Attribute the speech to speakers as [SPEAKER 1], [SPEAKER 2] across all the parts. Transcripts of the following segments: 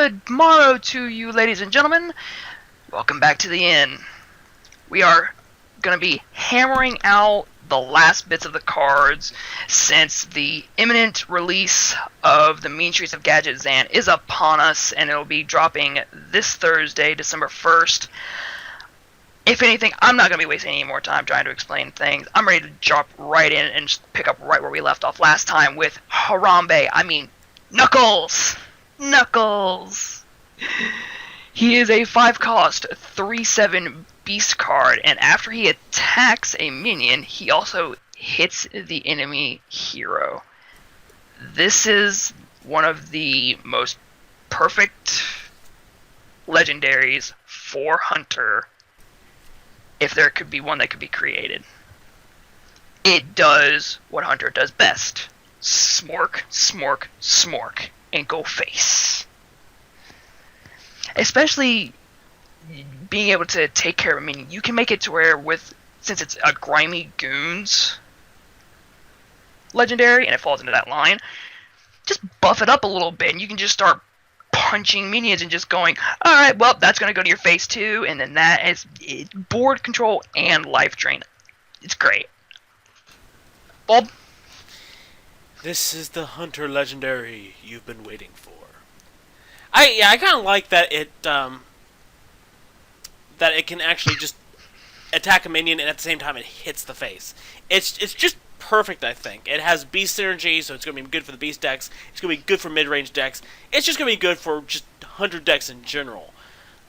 [SPEAKER 1] Good morrow to you, ladies and gentlemen. Welcome back to the inn. We are going to be hammering out the last bits of the cards since the imminent release of the Mean Streets of Gadgetzan is upon us, and it'll be dropping this Thursday, December 1st. If anything, I'm not going to be wasting any more time trying to explain things. I'm ready to jump right in and just pick up right where we left off last time with Knuckles! Knuckles! He is a 5-cost, 3/7 beast card, and after he attacks a minion, he also hits the enemy hero. This is one of the most perfect legendaries for Hunter, if there could be one that could be created. It does what Hunter does best. Smork, smork, smork, and go face. Especially being able to take care of a minion. You can make it to where, since it's a grimy Goons legendary, and it falls into that line, just buff it up a little bit, and you can just start punching minions and just going, alright, well, that's going to go to your face too, and then that is board control and life drain. It's great. Bob?
[SPEAKER 2] This is the Hunter legendary you've been waiting for. I kind of like that it can actually just attack a minion and at the same time it hits the face. It's just perfect, I think. It has beast synergy, so it's going to be good for the beast decks. It's going to be good for mid-range decks. It's just going to be good for just Hunter decks in general.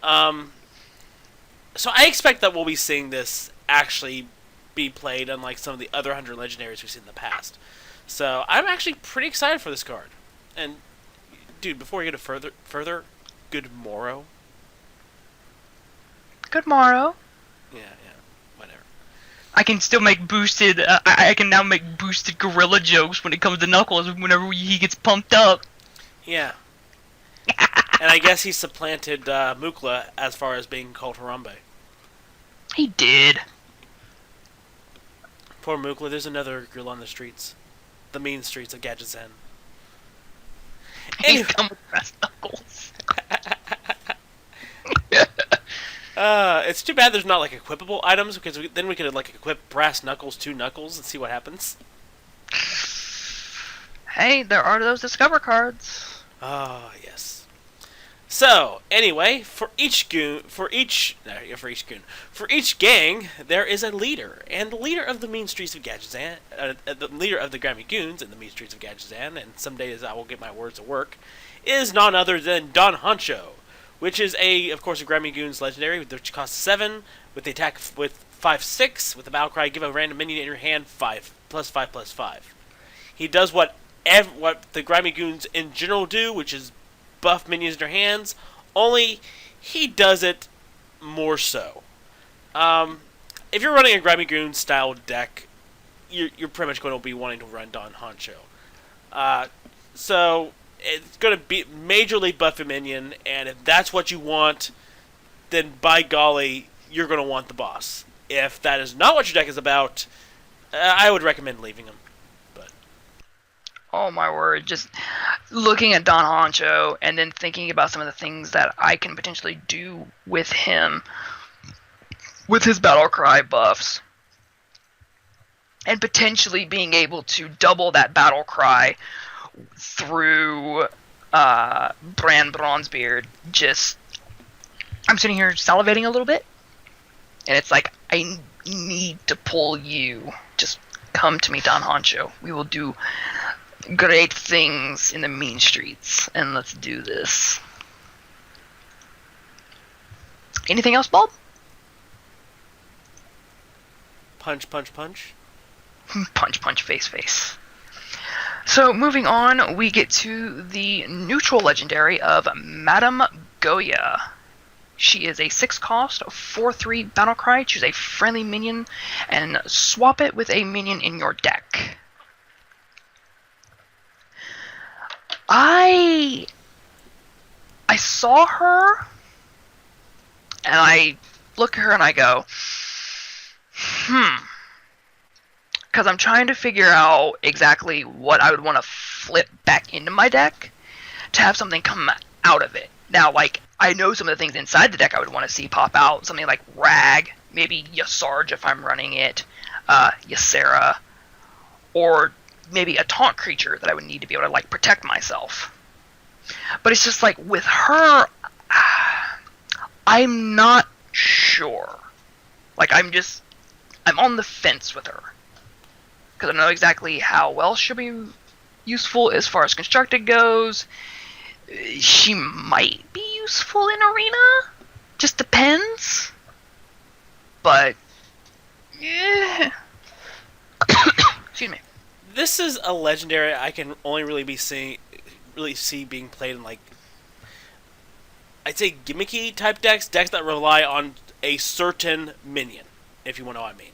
[SPEAKER 2] So I expect that we'll be seeing this actually be played, unlike some of the other Hunter legendaries we've seen in the past. So I'm actually pretty excited for this card. And dude, before we get further, good morrow.
[SPEAKER 1] Good morrow.
[SPEAKER 2] Yeah, whatever.
[SPEAKER 1] I can still make boosted. I can now make boosted gorilla jokes when it comes to Knuckles. Whenever he gets pumped up.
[SPEAKER 2] Yeah. And I guess he supplanted Mukla as far as being called Harambe.
[SPEAKER 1] He did.
[SPEAKER 2] Poor Mukla. There's another girl on the streets, the mean streets of Gadgetzan.
[SPEAKER 1] He's come with brass knuckles.
[SPEAKER 2] It's too bad there's not like equipable items, because then we could like equip brass knuckles to Knuckles and see what happens.
[SPEAKER 1] Hey, there are those Discover cards.
[SPEAKER 2] Oh yes. So anyway, for each gang, there is a leader, and the leader of the Mean Streets of Gadgetzan, the leader of the Grimy Goons and the Mean Streets of Gadgetzan, and some days I will get my words to work, is none other than Don Honcho, which is of course, a Grimy Goons legendary, which costs 7 with the attack with 5/6 with the battle cry. Give a random minion in your hand 5/5/5. He does what the Grimy Goons in general do, which is buff minions in their hands, only he does it more so. If you're running a Grimy Goon style deck, you're pretty much going to be wanting to run Don Honcho. So it's going to be majorly buff a minion, and if that's what you want, then by golly, you're going to want the boss. If that is not what your deck is about, I would recommend leaving him.
[SPEAKER 1] Oh my word, just looking at Don Honcho and then thinking about some of the things that I can potentially do with him, with his battle cry buffs, and potentially being able to double that battle cry through Bran Bronzebeard. I'm sitting here salivating a little bit, and it's like, I need to pull you. Just come to me, Don Honcho. We will do great things in the Mean Streets, and let's do this. Anything else, Bob?
[SPEAKER 2] Punch, punch, punch.
[SPEAKER 1] Punch, punch, face, face. So, moving on, we get to the neutral legendary of Madame Goya. She is a 6-cost, 4/3 battle cry. Choose a friendly minion and swap it with a minion in your deck. I saw her, and I look at her and I go, because I'm trying to figure out exactly what I would want to flip back into my deck to have something come out of it. Now, like, I know some of the things inside the deck I would want to see pop out. Something like Rag, maybe Yasarj if I'm running it, Ysera, or maybe a taunt creature that I would need to be able to, like, protect myself. But it's just like, with her, I'm not sure. Like, I'm on the fence with her. Because I don't know exactly how well she'll be useful as far as constructed goes. She might be useful in Arena. Just depends. But, yeah. Excuse me.
[SPEAKER 2] This is a legendary I can only really see being played in, like, I'd say gimmicky type decks that rely on a certain minion, if you want to know what I mean.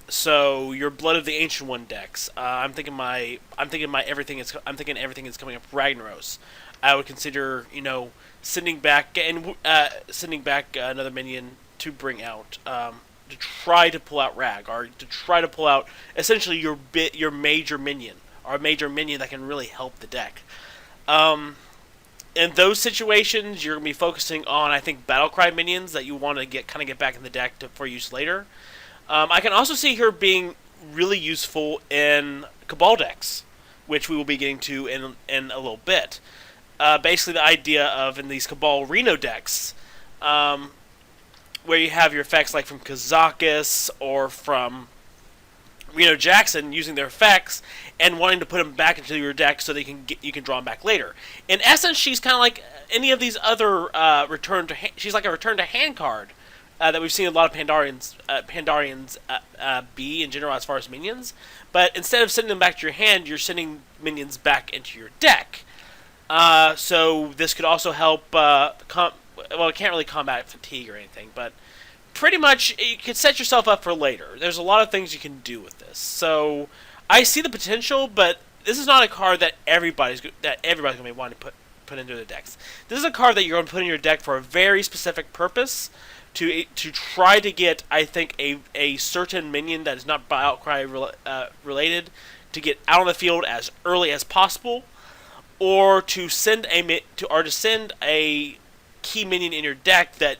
[SPEAKER 2] So your Blood of the Ancient One decks. I'm thinking everything is coming up Ragnaros. I would consider, sending back another minion to bring out, to try to pull out Rag, or to try to pull out essentially your major minion, or a major minion that can really help the deck. In those situations, you're going to be focusing on, I think, Battlecry minions that you want to get back in the deck for use later. I can also see her being really useful in Cabal decks, which we will be getting to in a little bit. Basically, the idea of, in these Cabal Reno decks, where you have your effects like from Kazakus or from Reno Jackson using their effects and wanting to put them back into your deck so that you can draw them back later. In essence, she's kind of like any of these other she's like a return to hand card that we've seen a lot of Pandarians be in general as far as minions. But instead of sending them back to your hand, you're sending minions back into your deck. So this could also help. It can't really combat fatigue or anything, but pretty much you can set yourself up for later. There's a lot of things you can do with this. So I see the potential, but this is not a card that everybody's going to be wanting to put into their decks. This is a card that you're going to put in your deck for a very specific purpose, to try to get, I think, a certain minion that is not Battlecry related to get out on the field as early as possible, or to send a key minion in your deck with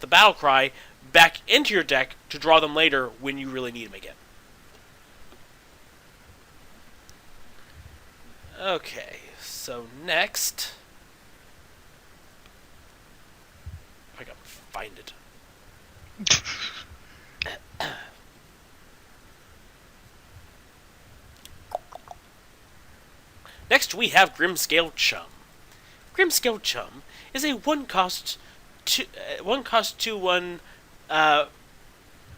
[SPEAKER 2] the Battlecry back into your deck to draw them later when you really need them again. Okay, so next, if I can find it. Next, we have Grimscale Chum. Grimscale Chum is a one-cost 2/1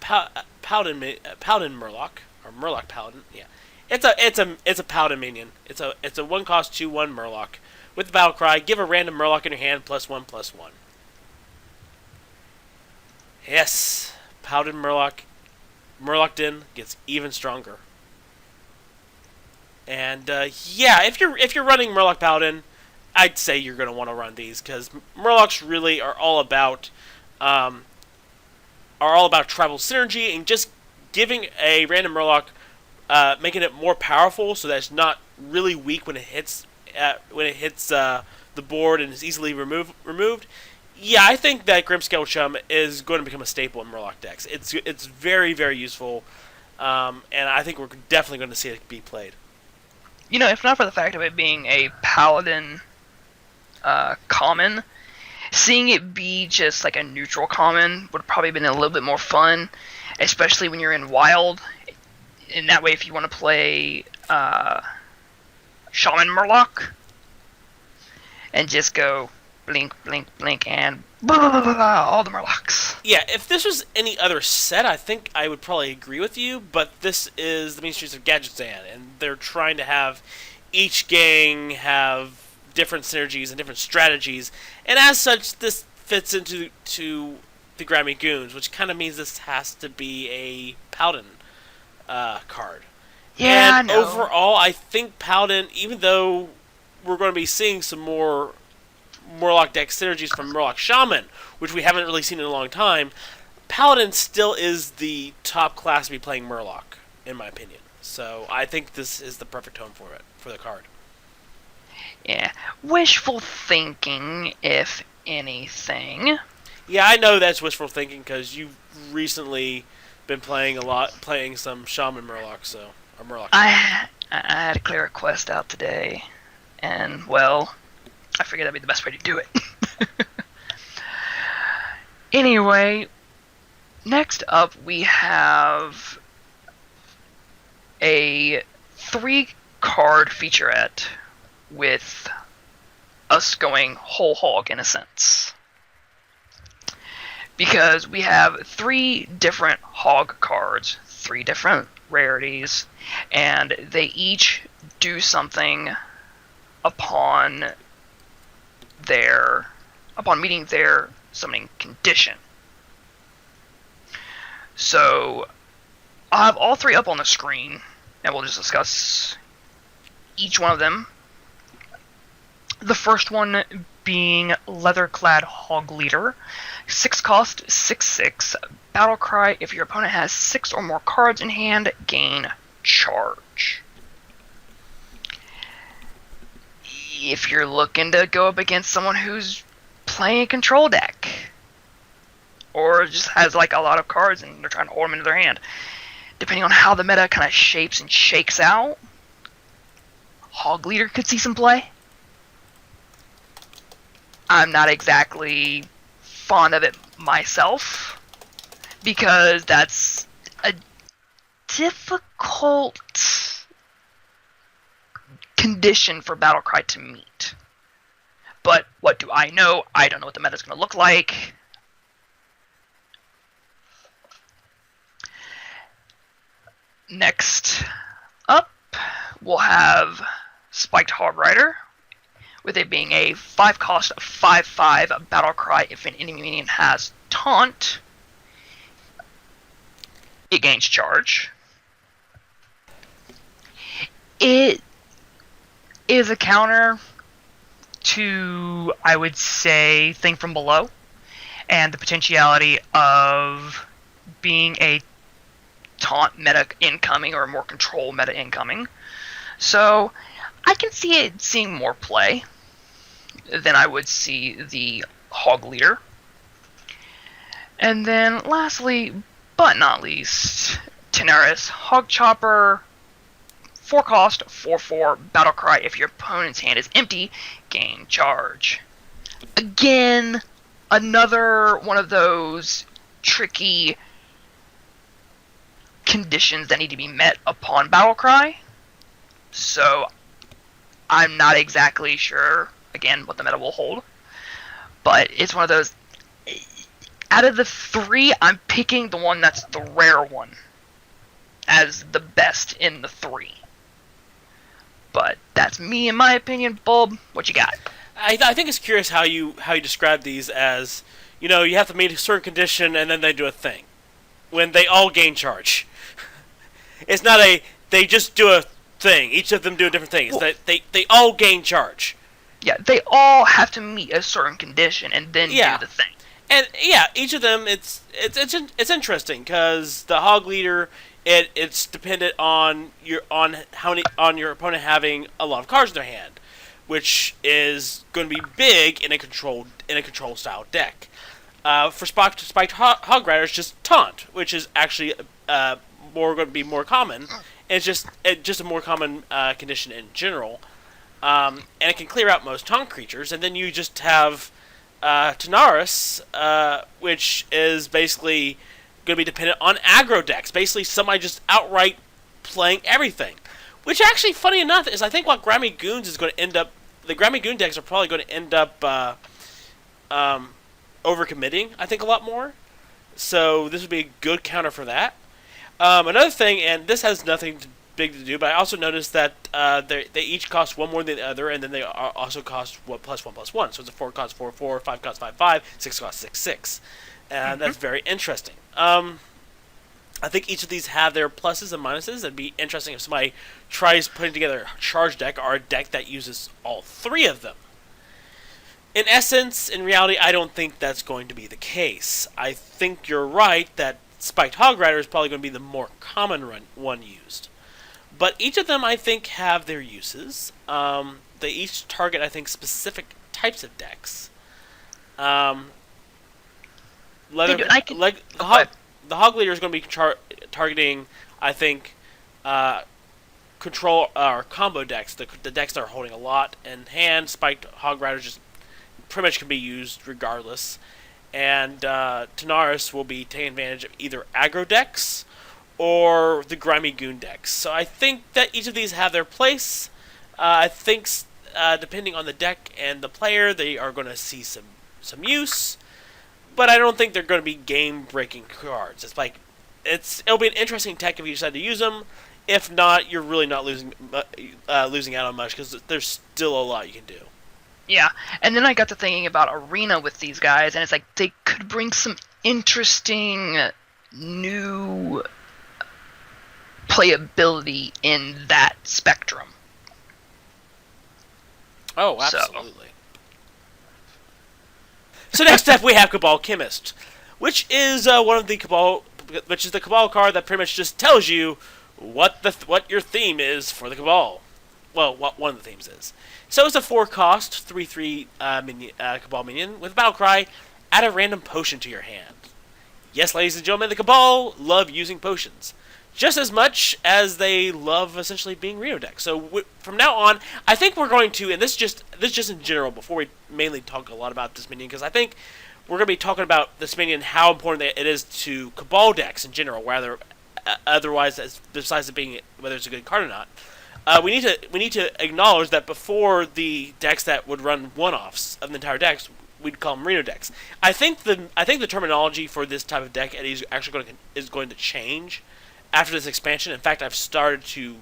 [SPEAKER 2] Paladin Murloc, or Murloc Paladin. Yeah, it's a Paladin minion. It's a one-cost 2/1 Murloc with the Battlecry. Give a random Murloc in your hand +1/+1. Yes, Paladin Murloc Den gets even stronger. And if you're running Murloc Paladin, I'd say you're going to want to run these, because Murlocs really are all about tribal synergy and just giving a random Murloc, making it more powerful so that it's not really weak when it hits the board and is easily removed. Yeah, I think that Grimscale Chum is going to become a staple in Murloc decks. It's very, very useful, and I think we're definitely going to see it be played.
[SPEAKER 1] If not for the fact of it being a Paladin common, seeing it be just like a neutral common would probably have been a little bit more fun, especially when you're in Wild. In that way, if you want to play Shaman Murloc and just go blink, blink, blink, and blah, blah, blah, blah, blah, all the Murlocs.
[SPEAKER 2] Yeah, if this was any other set, I think I would probably agree with you, but this is the Ministries of Gadgetzan, and they're trying to have each gang have different synergies and different strategies, and as such, this fits into the Grammy Goons, which kind of means this has to be a Paladin card.
[SPEAKER 1] Yeah,
[SPEAKER 2] and overall, I think Paladin, even though we're going to be seeing some more Murloc deck synergies from Murloc Shaman, which we haven't really seen in a long time, Paladin still is the top class to be playing Murloc, in my opinion. So I think this is the perfect home for the card.
[SPEAKER 1] Yeah, wishful thinking, if anything.
[SPEAKER 2] Yeah, I know that's wishful thinking because you've recently been playing some Shaman Murloc, or Murloc.
[SPEAKER 1] I had to clear a quest out today, and well, I figured that'd be the best way to do it. Anyway, next up we have a 3-card featurette with us going whole hog in a sense. Because we have 3 different hog cards, 3 different rarities, and they each do something upon meeting their summoning condition. So I'll have all 3 up on the screen, and we'll just discuss each one of them. The first one being Leatherclad Hogleader. 6 cost, 6/6. Battle cry: if your opponent has 6 or more cards in hand, gain charge. If you're looking to go up against someone who's playing a control deck, or just has like a lot of cards and they're trying to hold them into their hand, depending on how the meta kind of shapes and shakes out, Hogleader could see some play. I'm not exactly fond of it myself, because that's a difficult condition for Battlecry to meet. But what do I know? I don't know what the meta's going to look like. Next up, we'll have Spiked Hogrider, with it being a 5 cost, 5/5 battle cry. If an enemy minion has taunt, it gains charge. It is a counter to, I would say, Thing from Below, and the potentiality of being a taunt meta incoming or a more control meta incoming. So I can see it seeing more play than I would see the Hogleader. And then lastly, but not least, Tanaris Hogchopper. 4 cost, 4/4 battle cry. If your opponent's hand is empty, gain charge. Again, another one of those tricky conditions that need to be met upon battle cry. So I'm not exactly sure, again, what the meta will hold. But it's one of those, out of the 3, I'm picking the one that's the rare one as the best in the 3. But that's me, in my opinion. Bulb, what you got?
[SPEAKER 2] I think it's curious how you describe these as, you have to meet a certain condition and then they do a thing. When they all gain charge. It's not they just do a thing. Each of them do a different thing. It's that they all gain charge.
[SPEAKER 1] Yeah, they all have to meet a certain condition and then do the thing.
[SPEAKER 2] And yeah, each of them it's interesting because the Hogleader it's dependent on your opponent having a lot of cards in their hand, which is going to be big in a control style deck. For Spiked Hogrider, it's just taunt, which is actually going to be more common. It's just a more common condition in general, and it can clear out most taunt creatures. And then you just have Tanaris, which is basically going to be dependent on aggro decks. Basically, somebody just outright playing everything. Which actually, funny enough, is I think what Grammy Goons is going to end up. The Grammy Goon decks are probably going to end up overcommitting, I think, a lot more. So this would be a good counter for that. Another thing, and this has nothing big to do, but I also noticed that they each cost 1 more than the other, and then they also cost +1/+1. So it's a 4 cost 4/4, 5 cost 5/5, 6 cost 6/6. And that's very interesting. I think each of these have their pluses and minuses. It'd be interesting if somebody tries putting together a charge deck or a deck that uses all 3 of them. In essence, in reality, I don't think that's going to be the case. I think you're right that Spiked Hogrider is probably going to be the more common one used. But each of them, I think, have their uses. they each target, I think, specific types of decks. Um,
[SPEAKER 1] They do, and I can.
[SPEAKER 2] the Hogleader is going to be targeting, I think, control or combo decks. The decks that are holding a lot in hand. Spiked Hogrider just pretty much can be used regardless. And Tanaris will be taking advantage of either aggro decks or the Grimy Goon decks. So I think that each of these have their place. I think depending on the deck and the player, they are going to see some use. But I don't think they're going to be game-breaking cards. It'll be an interesting tech if you decide to use them. If not, you're really not losing out on much because there's still a lot you can do.
[SPEAKER 1] Yeah, and then I got to thinking about Arena with these guys, and it's like they could bring some interesting new playability in that spectrum.
[SPEAKER 2] Oh, absolutely. So next up we have Kabal Chemist, which is the Kabal card that pretty much just tells you what your theme is for the Cabal. Well, what one of the themes is. So it's a 4-cost, 3/3 Cabal minion with Battle Cry. Add a random potion to your hand. Yes, ladies and gentlemen, the Cabal love using potions just as much as they love essentially being Reno deck. So from now on, I think we're going to, and this just in general, before we mainly talk a lot about this minion, because I think we're going to be talking about this minion, how important it is to Cabal decks in general, rather otherwise, besides it being whether it's a good card or not. We need to acknowledge that before the decks that would run one-offs of the entire decks, we'd call them Reno decks. I think the terminology for this type of deck is actually going to change after this expansion. In fact, I've started to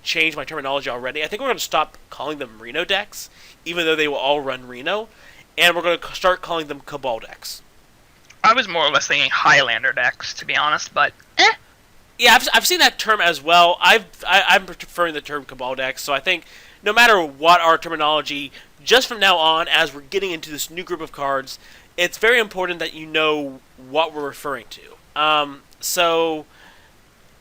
[SPEAKER 2] change my terminology already. I think we're going to stop calling them Reno decks, even though they will all run Reno, and we're going to start calling them Cabal decks.
[SPEAKER 1] I was more or less thinking Highlander decks, to be honest, but
[SPEAKER 2] Yeah, I've seen that term as well. I'm preferring the term Cabal decks, so I think no matter what our terminology, just from now on, as we're getting into this new group of cards, it's very important that you know what we're referring to. So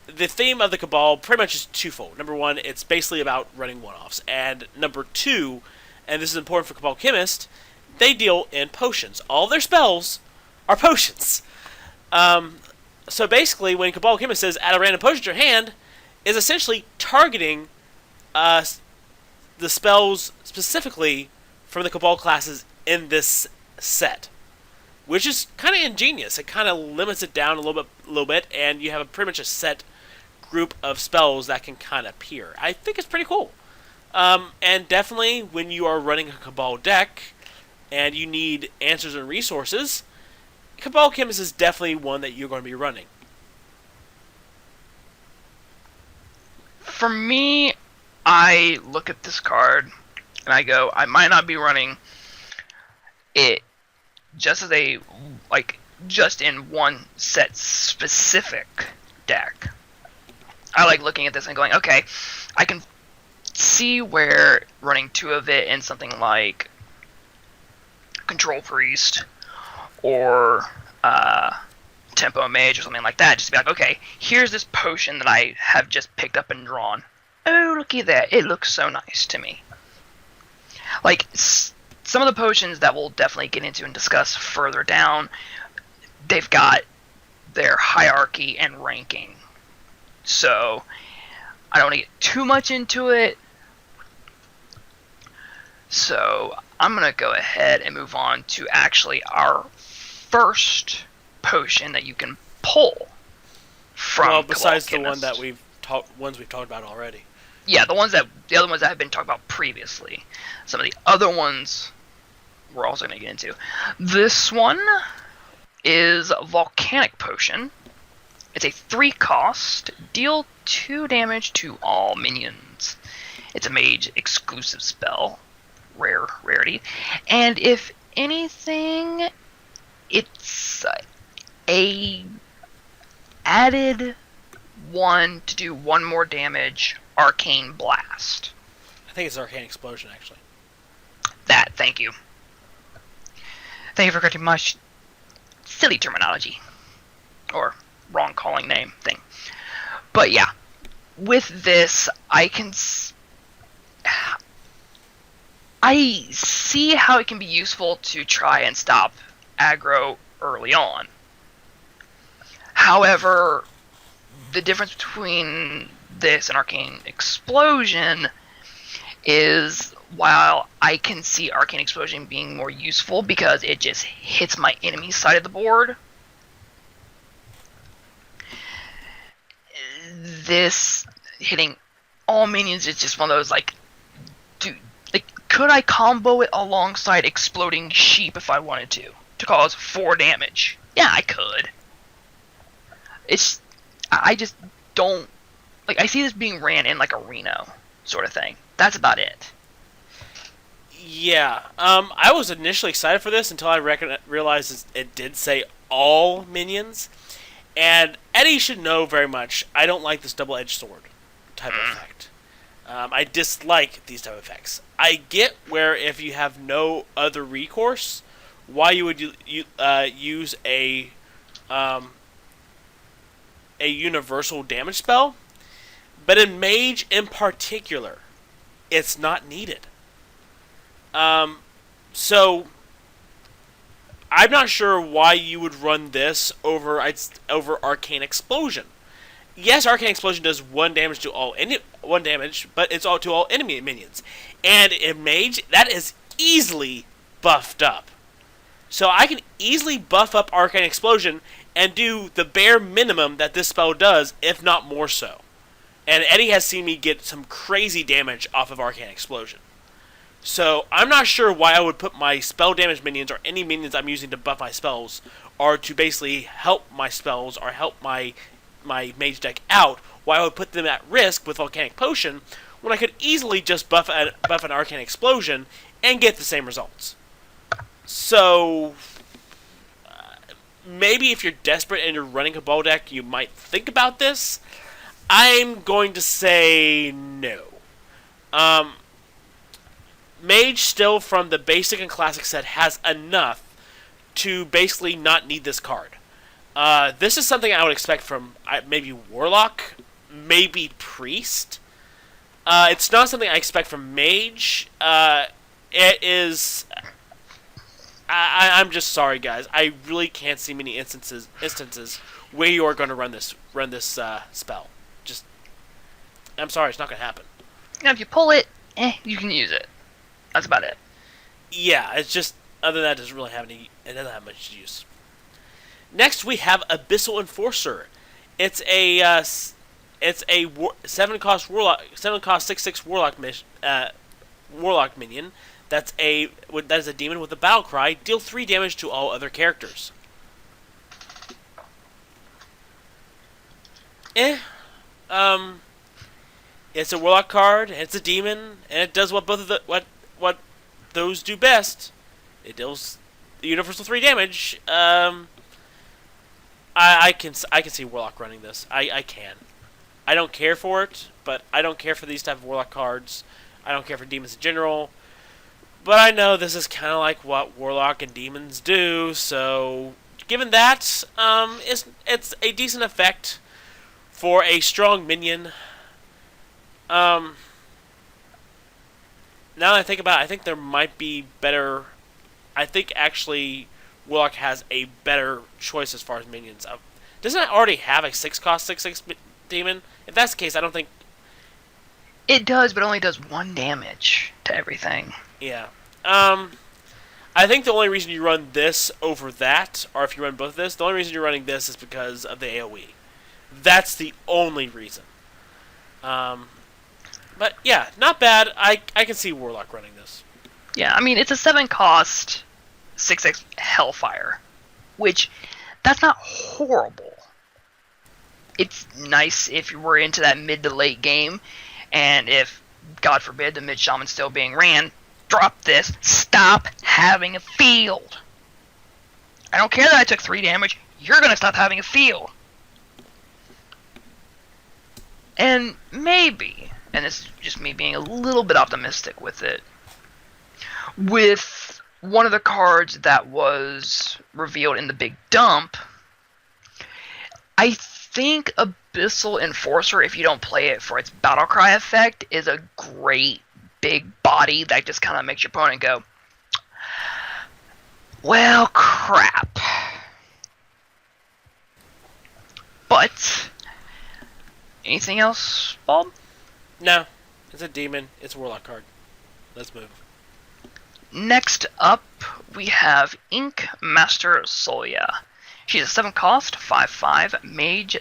[SPEAKER 2] the theme of the Cabal pretty much is twofold. Number one, it's basically about running one-offs. And number two, and this is important for Kabal Chemist, they deal in potions. All their spells are potions. So basically, when Kabal Chemist says add a random potion to your hand, is essentially targeting the spells specifically from the Cabal classes in this set, which is kind of ingenious. It kind of limits it down a little bit, and you have pretty much a set group of spells that can kind of appear. I think it's pretty cool. And definitely, when you are running a Cabal deck and you need answers and resources, Kabal Chemist is definitely one that you're going to be running.
[SPEAKER 1] for me, I look at this card and I go, I might not be running it just as just in one set specific deck. I like looking at this and going, okay, I can see where running two of it in something like Control Priest or Tempo Mage or something like that, just to be like, okay, here's this potion that I have just picked up and drawn. Oh, looky there, it looks so nice to me. Like, some of the potions that we'll definitely get into and discuss further down, they've got their hierarchy and ranking. So, I don't want to get too much into it. So, I'm going to go ahead and move on to actually our first potion that you can pull from.
[SPEAKER 2] Well, besides
[SPEAKER 1] Kabal
[SPEAKER 2] the one
[SPEAKER 1] Chemist.
[SPEAKER 2] that ones we've talked about already.
[SPEAKER 1] Yeah, the other ones that have been talked about previously. Some of the other ones we're also going to get into. This one is Volcanic Potion. It's a 3-cost, deal 2 damage to all minions. It's a mage exclusive spell, rarity, and if anything, it's a added one to do 1 more damage. Arcane Blast.
[SPEAKER 2] I think it's Arcane Explosion, actually.
[SPEAKER 1] Thank you. Thank you for correcting my silly terminology. Or wrong calling name thing. But yeah, with this, I can... I see how it can be useful to try and stop aggro early on. However, the difference between this and Arcane Explosion is, while I can see Arcane Explosion being more useful because it just hits my enemy side of the board, this hitting all minions is just one of those, like, dude, like, could I combo it alongside Exploding Sheep if I wanted to cause 4 damage? Yeah, I could. I just don't, like, I see this being ran in like a Reno sort of thing. That's about it.
[SPEAKER 2] Yeah, I was initially excited for this until I realized it did say all minions. And Eddie should know very much, I don't like this double-edged sword type of effect. I dislike these type of effects. I get where if you have no other recourse, why you would use a universal damage spell, but in Mage in particular, it's not needed. So I'm not sure why you would run this over Arcane Explosion. Yes, Arcane Explosion does 1 damage to all but it's all to all enemy minions, and in Mage that is easily buffed up. So I can easily buff up Arcane Explosion and do the bare minimum that this spell does, if not more so. And Eddie has seen me get some crazy damage off of Arcane Explosion. So I'm not sure why I would put my spell damage minions or any minions I'm using to buff my spells or to basically help my spells or help my mage deck out, why I would put them at risk with Volcanic Potion when I could easily just buff an Arcane Explosion and get the same results. So maybe if you're desperate and you're running a Cabal deck, you might think about this. I'm going to say no. Mage still from the basic and classic set has enough to basically not need this card. This is something I would expect from maybe Warlock, maybe Priest. It's not something I expect from Mage. It is. I'm just sorry, guys. I really can't see many instances where you are going to run this spell. Just, I'm sorry, it's not going to happen.
[SPEAKER 1] Now, if you pull it, you can use it. That's about it.
[SPEAKER 2] Yeah, it's just, other than that, it doesn't have much use. Next, we have Abyssal Enforcer. It's a 7-cost warlock, 6/6 warlock minion. That is a demon with a battle cry. Deal 3 damage to all other characters. It's a warlock card. It's a demon, and it does what what those do best. It deals the universal 3 damage. I can see warlock running this. I can. I don't care for it, but I don't care for these type of warlock cards. I don't care for demons in general. But I know this is kind of like what warlock and demons do. So, given that, it's a decent effect for a strong minion. Now that I think about it, I think there might be better. I think actually Warlock has a better choice as far as minions. Doesn't it already have a 6-cost 6/6 demon? If that's the case, I don't think
[SPEAKER 1] it does, but it only does 1 damage to everything.
[SPEAKER 2] Yeah. I think the only reason you run this over that, or if you run both of this, the only reason you're running this is because of the AoE. That's the only reason. But yeah, not bad. I can see Warlock running this.
[SPEAKER 1] Yeah, I mean, it's a 7-cost 6/6 Hellfire, which, that's not horrible. It's nice if you were into that mid to late game, and if, God forbid, the mid shaman's still being ran, drop this, stop having a field. I don't care that I took 3 damage, you're going to stop having a field. And maybe, and this is just me being a little bit optimistic with it, with one of the cards that was revealed in the big dump, I think Abyssal Enforcer, if you don't play it for its Battlecry effect, is a great big body that just kind of makes your opponent go, well, crap. But, anything else, Bob?
[SPEAKER 2] No, it's a demon. It's a warlock card. Let's move.
[SPEAKER 1] Next up, we have Inkmaster Solia. She's a 7-cost, 5/5 mage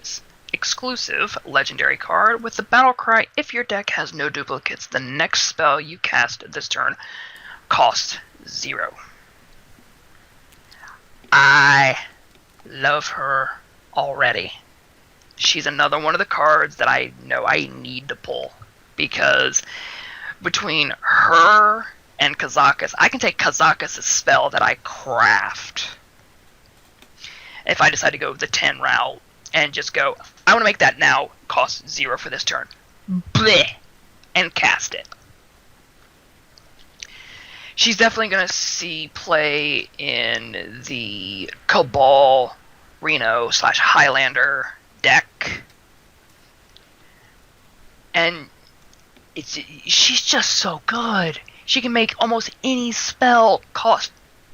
[SPEAKER 1] exclusive legendary card with the battle cry, if your deck has no duplicates, the next spell you cast this turn costs 0. I love her already. She's another one of the cards that I know I need to pull, because between her and Kazakus, I can take Kazakus' spell that I craft if I decide to go the 10 route and just go, I want to make that now cost 0 for this turn. Bleh! And cast it. She's definitely going to see play in the Cabal Reno / Highlander deck. And she's just so good. She can make almost any spell cost.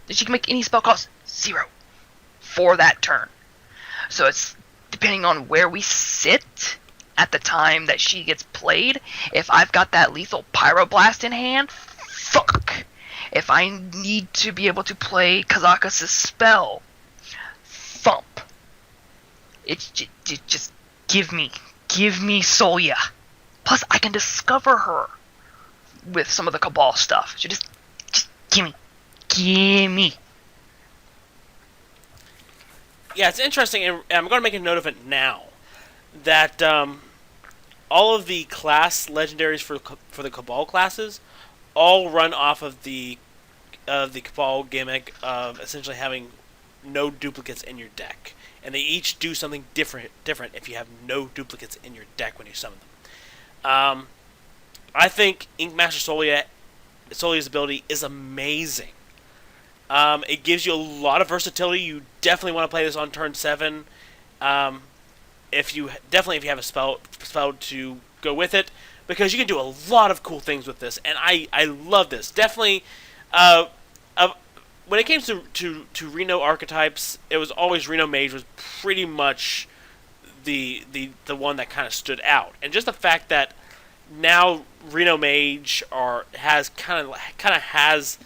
[SPEAKER 1] She can make any spell cost 0 for that turn. So it's depending on where we sit at the time that she gets played. If I've got that lethal Pyroblast in hand, fuck. If I need to be able to play Kazakus' spell, thump. It's just give me Solia. Plus, I can discover her with some of the Cabal stuff. So just gimme.
[SPEAKER 2] Yeah, it's interesting, and I'm going to make a note of it now, that all of the class legendaries for the Cabal classes all run off of the Cabal gimmick of essentially having no duplicates in your deck, and they each do something different if you have no duplicates in your deck when you summon them. I think Inkmaster Solia's ability is amazing. It gives you a lot of versatility. You definitely want to play this on turn 7. If you have a spell to go with it, because you can do a lot of cool things with this, and I love this. Definitely, when it came to Reno archetypes, it was always Reno Mage was pretty much the one that kind of stood out, and just the fact that now Reno Mage has kind of has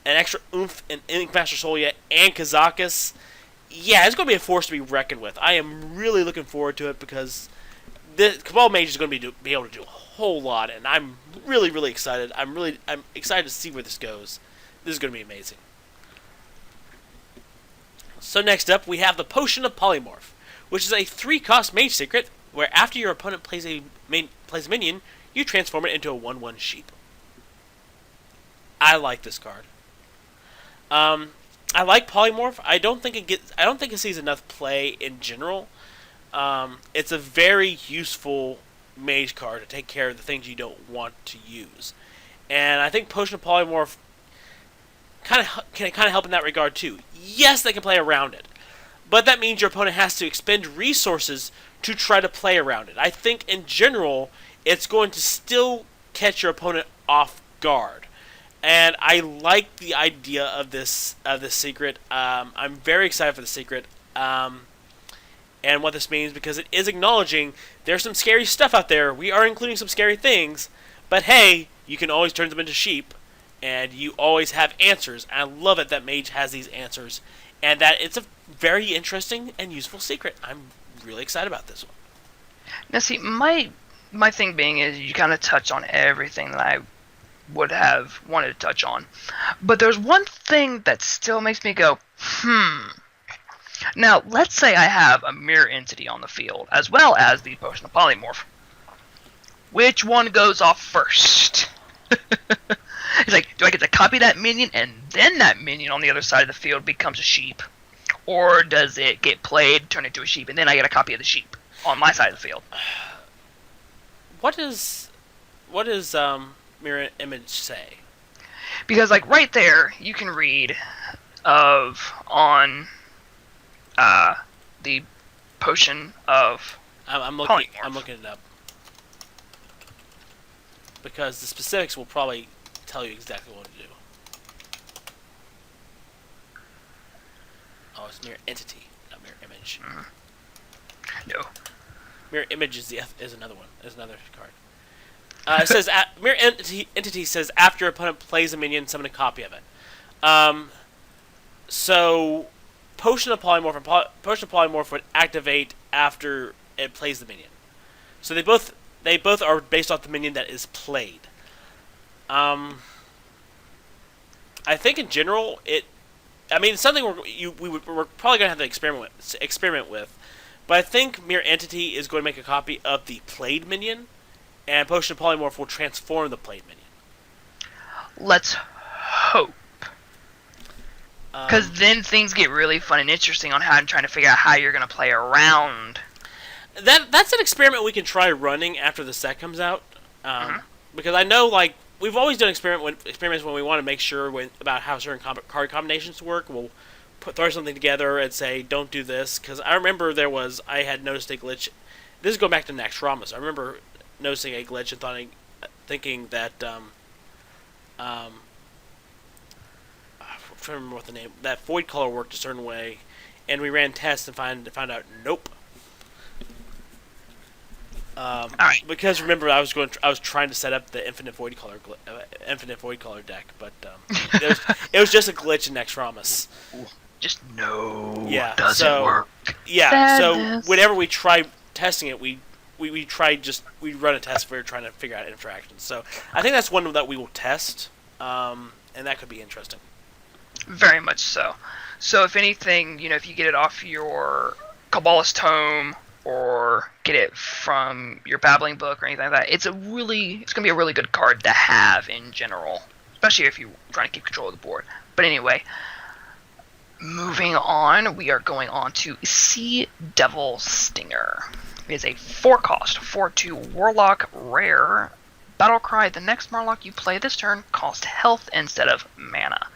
[SPEAKER 2] an extra oomph in Inkmaster Solia and Kazakus. Yeah, it's going to be a force to be reckoned with. I am really looking forward to it, because the Cabal Mage is going to be able to do a whole lot, and I'm really, really excited. I'm excited to see where this goes. This is going to be amazing. So next up, we have the Potion of Polymorph, which is a 3-cost mage secret, where after your opponent plays a minion, you transform it into a 1/1 sheep. I like this card. I like Polymorph. I don't think it sees enough play in general. It's a very useful mage card to take care of the things you don't want to use, and I think Potion of Polymorph can help in that regard too. Yes, they can play around it, but that means your opponent has to expend resources to try to play around it. I think in general, it's going to still catch your opponent off guard. And I like the idea of this secret. I'm very excited for the secret, and what this means, because it is acknowledging there's some scary stuff out there. We are including some scary things, but hey, you can always turn them into sheep, and you always have answers. And I love it that Mage has these answers, and that it's a very interesting and useful secret. I'm really excited about this one.
[SPEAKER 1] Now, see, my thing being is you kind of touch on everything that I would have wanted to touch on. But there's one thing that still makes me go, Now, let's say I have a mirror entity on the field, as well as the Potion of Polymorph. Which one goes off first? It's like, do I get to copy that minion, and then that minion on the other side of the field becomes a sheep? Or does it get played, turn into a sheep, and then I get a copy of the sheep on my side of the field?
[SPEAKER 2] What does mirror image say?
[SPEAKER 1] Because, like, right there, you can read on the Potion of
[SPEAKER 2] I'm
[SPEAKER 1] Polymorph.
[SPEAKER 2] looking it up. because the specifics will probably tell you exactly what to do. Oh, it's mirror entity, not mirror image.
[SPEAKER 1] No.
[SPEAKER 2] Mirror image is another one. Is another card. It says mirror entity says after opponent plays a minion, summon a copy of it. So Potion of Polymorph would activate after it plays the minion. So they both are based off the minion that is played. I think in general it's something we're probably gonna have to experiment with. But I think Mirror Entity is going to make a copy of the played minion, and Potion of Polymorph will transform the played minion.
[SPEAKER 1] Let's hope. Because then things get really fun and interesting on how I'm trying to figure out how you're going to play around.
[SPEAKER 2] That's an experiment we can try running after the set comes out. Because I know, like, we've always done experiments when we want to make sure about how certain card combinations work. We'll throw something together and say, don't do this. Because I remember I had noticed a glitch. This is going back to Naxxramas. I remember noticing a glitch and thinking that, I'm trying to remember what the name, that void color worked a certain way, and we ran tests and found out, nope.
[SPEAKER 1] Alright.
[SPEAKER 2] Because remember, I was trying to set up the infinite void color deck, but it was just a glitch in Naxxramas.
[SPEAKER 1] Just no,
[SPEAKER 2] yeah,
[SPEAKER 1] doesn't work.
[SPEAKER 2] Yeah,
[SPEAKER 1] Sadness.
[SPEAKER 2] So whenever we try testing it, we run a test for trying to figure out interactions. So I think that's one that we will test, and that could be interesting.
[SPEAKER 1] Very much so. So if anything, if you get it off your Kabbalist tome or get it from your babbling book or anything like that, it's going to be a really good card to have in general, especially if you're trying to keep control of the board. But anyway, moving on, we are going on to Seadevil Stinger. It is a 4-cost, 4/2 Warlock rare. Battlecry, the next Murloc you play this turn costs health instead of mana.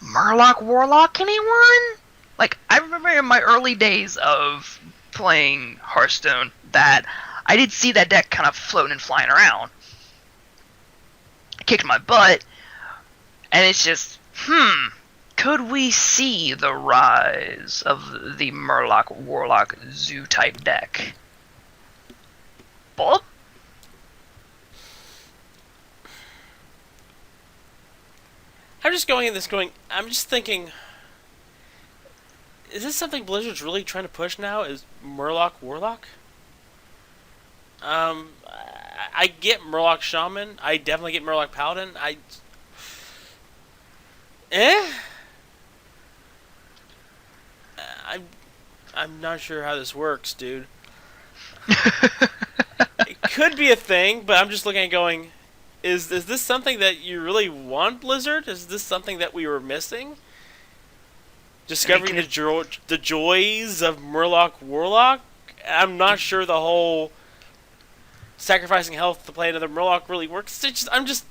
[SPEAKER 1] Murloc Warlock, anyone? Like, I remember in my early days of playing Hearthstone that I did see that deck kind of floating and flying around. It kicked my butt, and it's just, could we see the rise of the Murloc Warlock Zoo type deck? Bob?
[SPEAKER 2] I'm just thinking, is this something Blizzard's really trying to push now? Is Murloc Warlock? I get Murloc Shaman. I definitely get Murloc Paladin. I'm not sure how this works, dude. It could be a thing, but I'm just looking at going, is this something that you really want, Blizzard? Is this something that we were missing? Discovering the joys of Murloc Warlock? I'm not sure the whole sacrificing health to play another Murloc really works. I'm just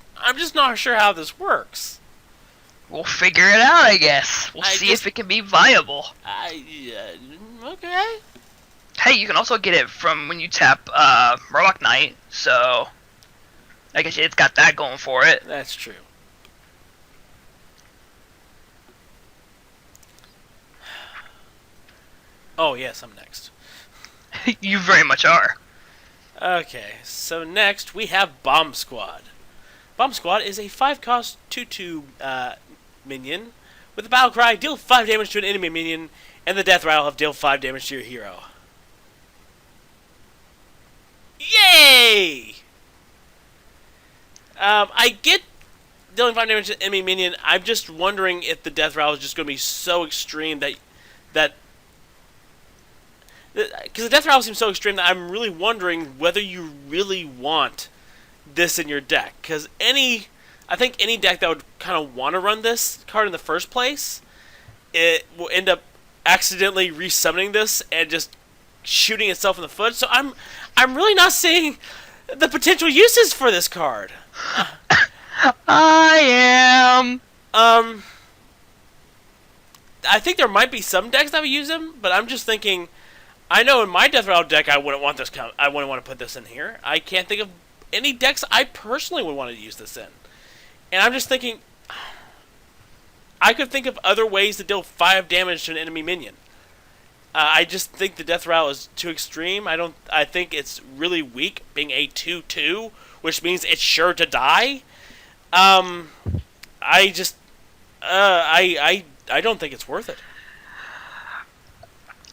[SPEAKER 2] not sure how this works.
[SPEAKER 1] We'll figure it out, I guess. We'll see if it can be viable.
[SPEAKER 2] Okay.
[SPEAKER 1] Hey, you can also get it from when you tap Murloc Knight, so I guess it's got that going for it.
[SPEAKER 2] That's true. Oh, yes, I'm next.
[SPEAKER 1] You very much are.
[SPEAKER 2] Okay, so next we have Bomb Squad. Bomb Squad is a 5-cost 2/2 minion. With the battle cry, deal 5 damage to an enemy minion, and the death rattle of deal 5 damage to your hero. Yay! I get dealing 5 damage to an enemy minion. I'm just wondering if the death rattle is just going to be so extreme that because the death rattle seems so extreme that I'm really wondering whether you really want this in your deck. Because I think any deck that would kind of want to run this card in the first place, it will end up accidentally resummoning this and just shooting itself in the foot. So I'm really not seeing the potential uses for this card.
[SPEAKER 1] I am.
[SPEAKER 2] I think there might be some decks that would use them, but I'm just thinking. I know in my Death Rattle deck I wouldn't want this. I wouldn't want to put this in here. I can't think any decks I personally would want to use this in. And I'm just thinking, I could think of other ways to deal 5 damage to an enemy minion. I just think the death rattle is too extreme. I think it's really weak, being a 2/2, which means it's sure to die. I just, I don't think it's worth it.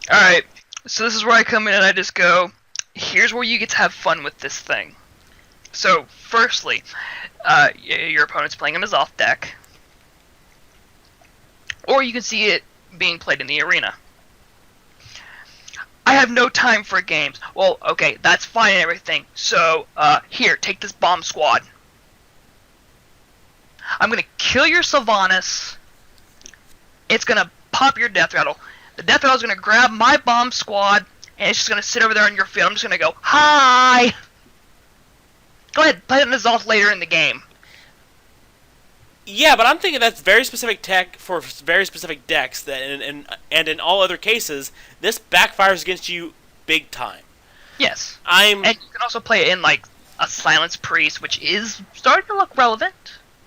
[SPEAKER 1] Alright, so this is where I come in and I just go, here's where you get to have fun with this thing. So, firstly, your opponent's playing him as off deck. Or you can see it being played in the arena. I have no time for games. Well, okay, that's fine and everything. So, here, take this bomb squad. I'm gonna kill your Sylvanas. It's gonna pop your death rattle. The death rattle's gonna grab my bomb squad, and it's just gonna sit over there on your field. I'm just gonna go, hi! Go ahead, play it in Azalth later in the game.
[SPEAKER 2] Yeah, but I'm thinking that's very specific tech for very specific decks, that and in all other cases, this backfires against you big time.
[SPEAKER 1] Yes. And you can also play it in, like, a Silence Priest, which is starting to look relevant.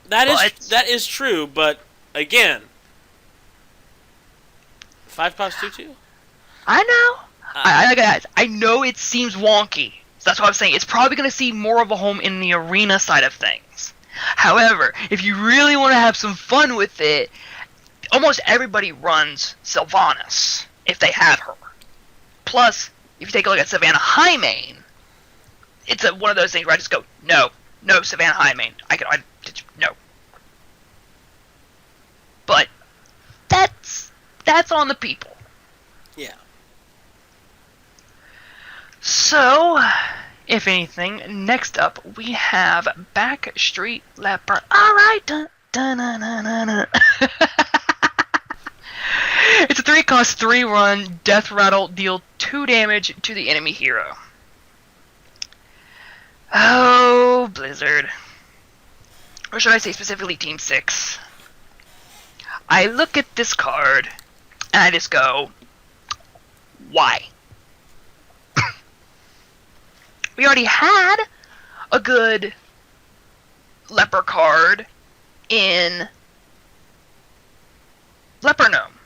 [SPEAKER 2] That is true, but, again, 5 cost 2/2?
[SPEAKER 1] I know. I know it seems wonky. So that's what I'm saying. It's probably going to see more of a home in the arena side of things. However, if you really want to have some fun with it, almost everybody runs Sylvanas, if they have her. Plus, if you take a look at Savannah Highmane, it's one of those things where I just go, no, Savannah Highmane. No. But, that's on the people.
[SPEAKER 2] Yeah.
[SPEAKER 1] So, if anything, next up we have Backstreet Leper. Alright, It's a 3-cost 3-run death rattle, deal 2 damage to the enemy hero. Oh, Blizzard. Or should I say specifically Team 6? I look at this card, and I just go, why? We already had a good Leper card in Leper Gnome,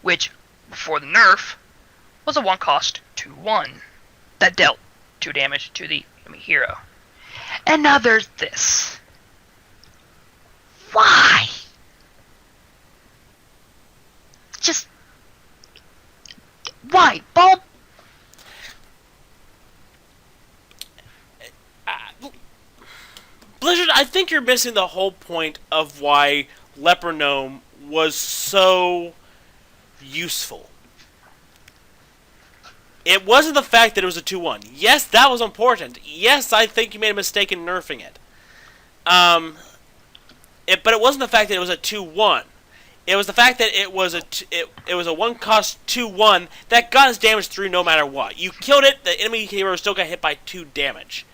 [SPEAKER 1] which, before the nerf, was a 1-cost 2/1 that dealt 2 damage to the enemy hero. And now there's this. Why? Just... why? Bulb?
[SPEAKER 2] Blizzard, I think you're missing the whole point of why Leper Gnome was so useful. It wasn't the fact that it was a 2/1. Yes, that was important. Yes, I think you made a mistake in nerfing it. But it wasn't the fact that it was a 2/1. It was the fact that it was a 1-cost 2/1 that got its damage through no matter what. You killed it, the enemy hero still got hit by 2 damage.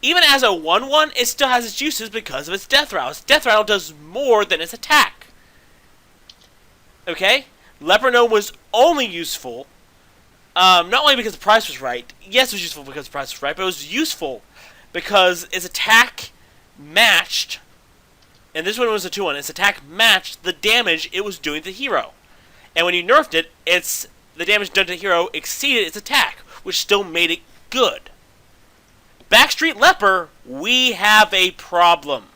[SPEAKER 2] Even as a 1/1, it still has its uses because of its death rattle. Its death rattle does more than its attack. Okay? Leper Gnome was only useful, not only because the price was right. Yes, it was useful because the price was right, but it was useful because its attack matched, and this one was a 2/1, its attack matched the damage it was doing to the hero. And when you nerfed it, the damage done to the hero exceeded its attack, which still made it good. Backstreet Leper, we have a problem.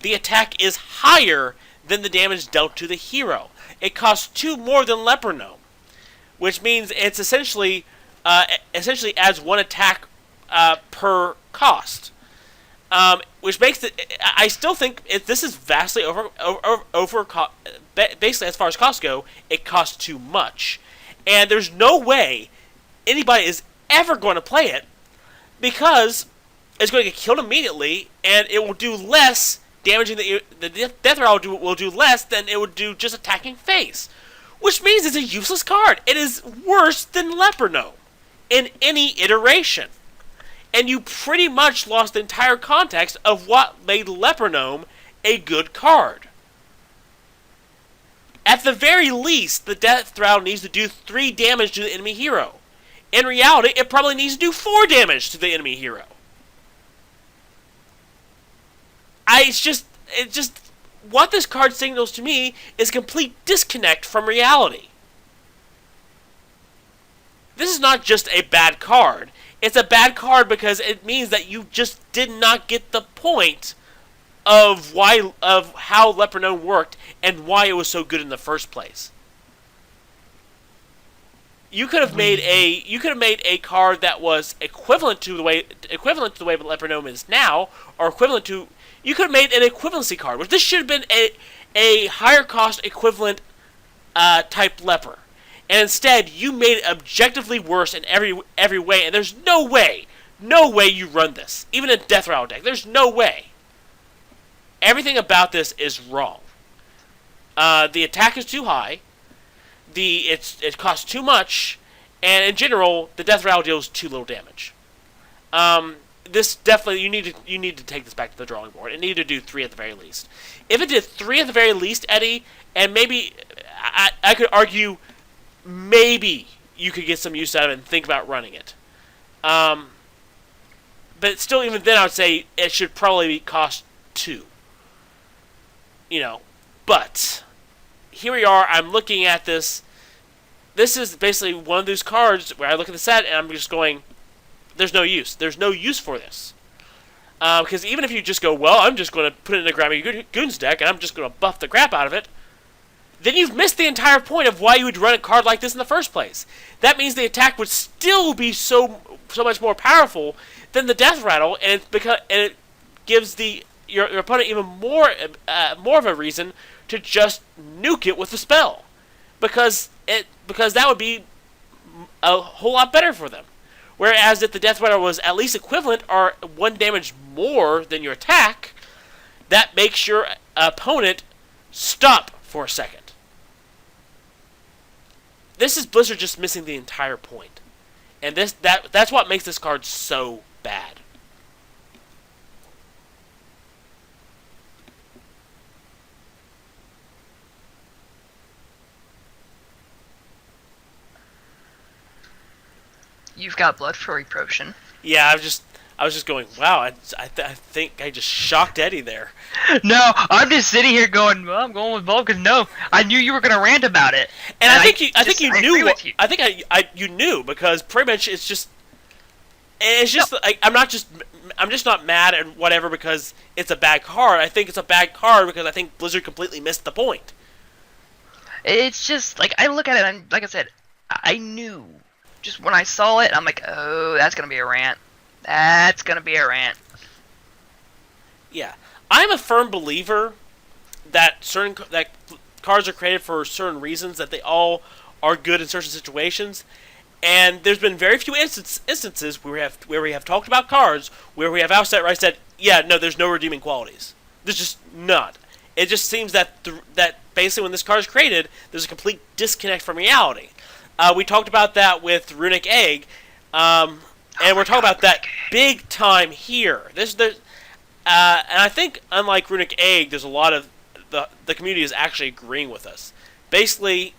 [SPEAKER 2] The attack is higher than the damage dealt to the hero. It costs 2 more than Leper Gnome, which means it's essentially adds 1 attack per cost, which makes it. I still think this is vastly over. Basically, as far as costs go, it costs too much, and there's no way anybody is ever going to play it, because it's going to get killed immediately, and it will do less damaging. The death rattle will do less than it would do just attacking face, which means it's a useless card. It is worse than Leper Gnome in any iteration, and you pretty much lost the entire context of what made Leper Gnome a good card. At the very least, the death rattle needs to do 3 damage to the enemy hero. In reality, it probably needs to do 4 damage to the enemy hero. It's just what this card signals to me is complete disconnect from reality. This is not just a bad card. It's a bad card because it means that you just did not get the point of how Leper worked and why it was so good in the first place. You could have made a card that was equivalent to the way Leper is now, or equivalent to. You could have made an equivalency card, which this should have been a higher cost equivalent type Leper. And instead, you made it objectively worse in every way, and there's no way you run this. Even a Death Rattle deck, there's no way. Everything about this is wrong. The attack is too high, it costs too much, and in general, the Death Rattle deals too little damage. This definitely, you need to take this back to the drawing board. It needed to do 3 at the very least. If it did 3 at the very least, Eddie, and maybe, I could argue, maybe you could get some use out of it and think about running it. But still, even then, I would say it should probably cost 2. But here we are. I'm looking at this. This is basically one of those cards where I look at the set and I'm just going, there's no use. There's no use for this. Because even if you just go, well, I'm just going to put it in a Grimy Goons deck and I'm just going to buff the crap out of it, then you've missed the entire point of why you would run a card like this in the first place. That means the attack would still be so much more powerful than the Death Rattle, and it gives your opponent even more of a reason to just nuke it with the spell, because that would be a whole lot better for them. Whereas if the Death Rattle was at least equivalent or 1 damage more than your attack, that makes your opponent stop for a second. This is Blizzard just missing the entire point. And that's what makes this card so bad.
[SPEAKER 1] You've got Bloodfury Potion.
[SPEAKER 2] Yeah, I was just going, wow, I think I just shocked Eddie there.
[SPEAKER 1] No, I'm just sitting here going, well, I'm going with Bob because no, I knew you were going to rant about it.
[SPEAKER 2] And I think you knew. I think you knew, because pretty much it's just no. I'm just not mad at whatever because it's a bad card. I think it's a bad card because I think Blizzard completely missed the point.
[SPEAKER 1] It's just like I look at it and like I said, I knew. Just when I saw it, I'm like, oh, that's going to be a rant. That's going to be a rant.
[SPEAKER 2] Yeah. I'm a firm believer that that cards are created for certain reasons, that they all are good in certain situations. And there's been very few instances where we have talked about cards where we have outright said, yeah, no, there's no redeeming qualities. There's just not. It just seems that that basically when this card is created, there's a complete disconnect from reality. We talked about that with Runic Egg, and we're talking about that big time here. And I think, unlike Runic Egg, there's a lot of the community is actually agreeing with us. Basically,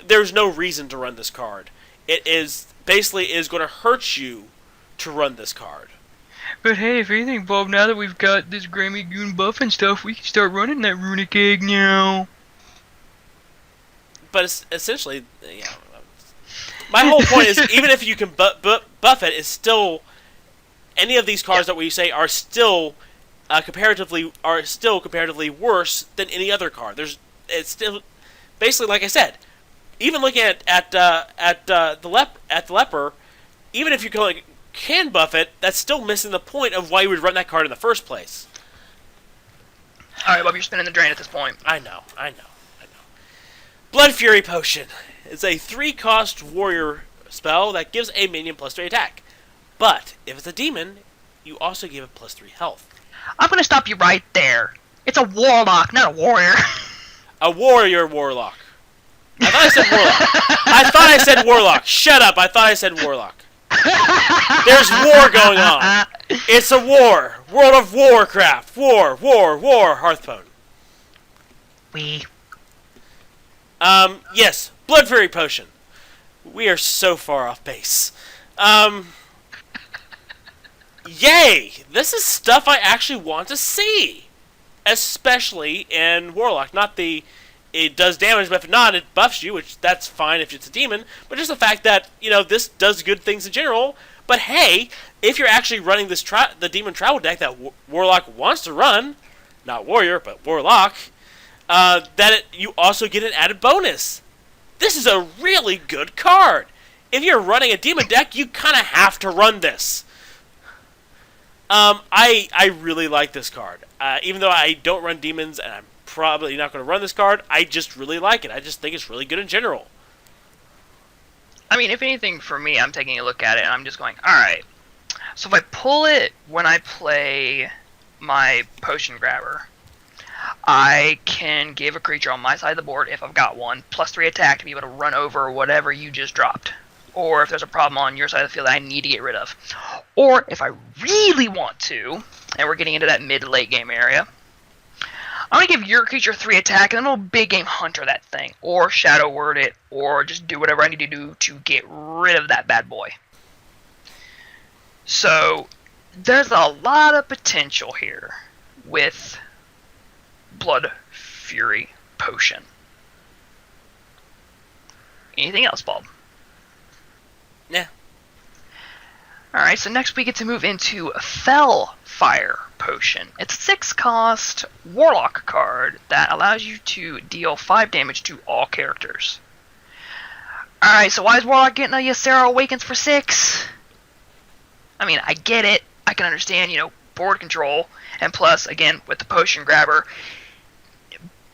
[SPEAKER 2] there's no reason to run this card. It is going to hurt you to run this card.
[SPEAKER 1] But hey, if anything, Bob, now that we've got this Grammy Goon buff and stuff, we can start running that Runic Egg now.
[SPEAKER 2] But it's essentially, my whole point is, even if you can buff it, it's still any of these cards that we say are still comparatively worse than any other card. It's still basically, like I said, even looking at the Leper, even if you can buff it, that's still missing the point of why you would run that card in the first place.
[SPEAKER 1] All right, Bob, you're spinning the drain at this point.
[SPEAKER 2] I know. Bloodfury Potion is a 3-cost warrior spell that gives a minion +3 attack. But if it's a demon, you also give it +3 health.
[SPEAKER 1] I'm going to stop you right there. It's a warlock, not a warrior.
[SPEAKER 2] A warlock. I thought I said warlock. Shut up, I thought I said warlock. There's war going on. It's a war. World of Warcraft. War, Hearthstone. Yes, Bloodfury Potion. We are so far off base. Yay! This is stuff I actually want to see, especially in Warlock. Not the it does damage, but if not, it buffs you, which that's fine if it's a demon. But just the fact that this does good things in general. But hey, if you're actually running this the demon travel deck that Warlock wants to run, not Warrior but Warlock, you also get an added bonus. This is a really good card. If you're running a demon deck, you kind of have to run this. I really like this card. Even though I don't run demons and I'm probably not going to run this card, I just really like it. I just think it's really good in general.
[SPEAKER 1] I mean, if anything, for me, I'm taking a look at it and I'm just going, alright. So if I pull it when I play my Potion Grabber, I can give a creature on my side of the board, if I've got one, +3 attack to be able to run over whatever you just dropped. Or if there's a problem on your side of the field that I need to get rid of. Or if I really want to, and we're getting into that mid-late game area, I'm going to give your creature 3 attack and then we'll big game hunter that thing. Or shadow word it, or just do whatever I need to do to get rid of that bad boy. So, there's a lot of potential here with Bloodfury Potion. Anything else, Bob?
[SPEAKER 2] Yeah.
[SPEAKER 1] Alright, so next we get to move into Felfire Potion. It's a 6-cost Warlock card that allows you to deal 5 damage to all characters. Alright, so why is Warlock getting a Ysera Awakens for 6? I mean, I get it. I can understand, board control. And plus, again, with the Potion Grabber,